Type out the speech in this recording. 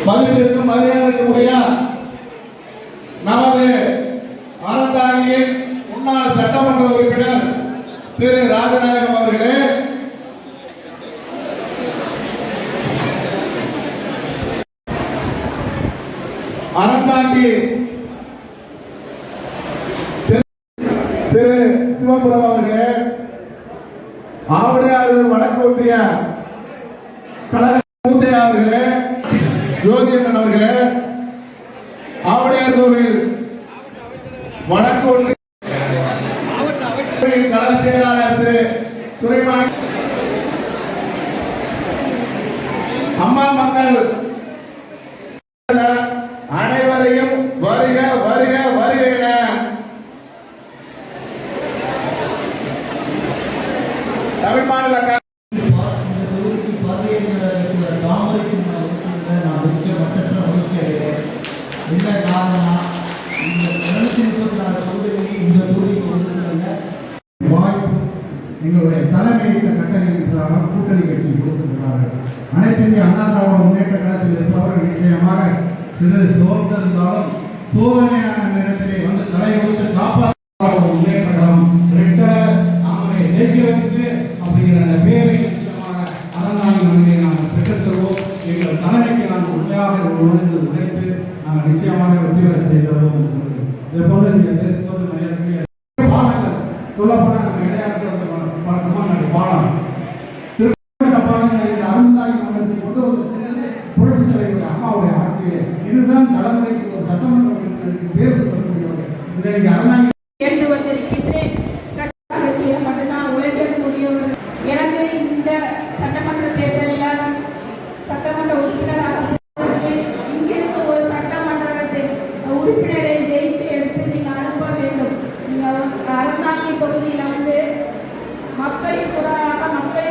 மதிப்பிற்கும் மரியாதைக்குரிய நமது அறந்தாங்கியின் முன்னாள் சட்டமன்ற உறுப்பினர் திரு ராஜநாயகம் அவர்களே, அறந்தாங்கி திரு சிவபுரம் அவர்களே, ஆவடையாறு வடக்கு ஒன்றிய கழக மூத்தையா அவர்களே, ஜோதியண்ணன் அவர்களே, ஆவடையார் கோவில் வடக்கு ஒன்றிய கழக செயலாளர் திரு துரைமாணி, அம்மா மக்கள் அனைவரையும் வருக வருக வருக என தமிழ் மாநில எங்களுடைய தலைமையிட்ட கட்டளையின் பிரகாரம் கூட்டணி கட்சி கொடுத்திருக்கிறார்கள். அனைத்து இந்திய அண்ணா திராவிட முன்னேற்ற கழகத்தில் இருப்பவர்கள் நிச்சயமாக சிறு சோர்ந்திருந்தாலும் சோதனையான நேரத்திலே வந்து தலை கொடுத்து காப்பாற்ற முன்னேற்ற கழகம் தேசியத்துக்கு அப்படிங்கிற அந்த பேரை நிச்சயமாக அறந்தாங்கி மனிதை நாங்கள் பெற்றுத்தருவோம். எங்கள் தலைமைக்கு நாங்கள் உண்மையாக உழைத்து உழைத்து நாங்கள் நிச்சயமாக வெற்றி பெற செய்தோம் என்று சொல்கிறோம். இதே போல நீங்கள் பேசும்போது மரியாதைக்குரிய பாடங்கள் சொல்லப்போனால் நம்ம இடையாற்று பழக்கமாக பாடம் திருப்பட்ட பாடங்கள் இந்த அறந்தாங்கி மன்றத்தை கொண்டு வந்து புரட்சி தலைவருடைய அம்மாவுடைய ஆட்சியை இதுதான் தலைமுறைக்கு ஒரு சட்டமன்ற உறுப்பினருக்கு பேர் சொல்லக்கூடியவர்கள். இன்றைக்கு அறந்தாங்கி எனக்கு இந்த சட்டமன்ற தேர்தலில் சட்டமன்ற உறுப்பினராக இங்கிருந்து ஒரு சட்டமன்ற உறுப்பினரை ஜெயிச்சு எடுத்து நீங்கள் அனுப்ப வேண்டும். நீங்கள் அறந்தாங்கி தொகுதியில் வந்து மக்களின் குரலாக மக்கள்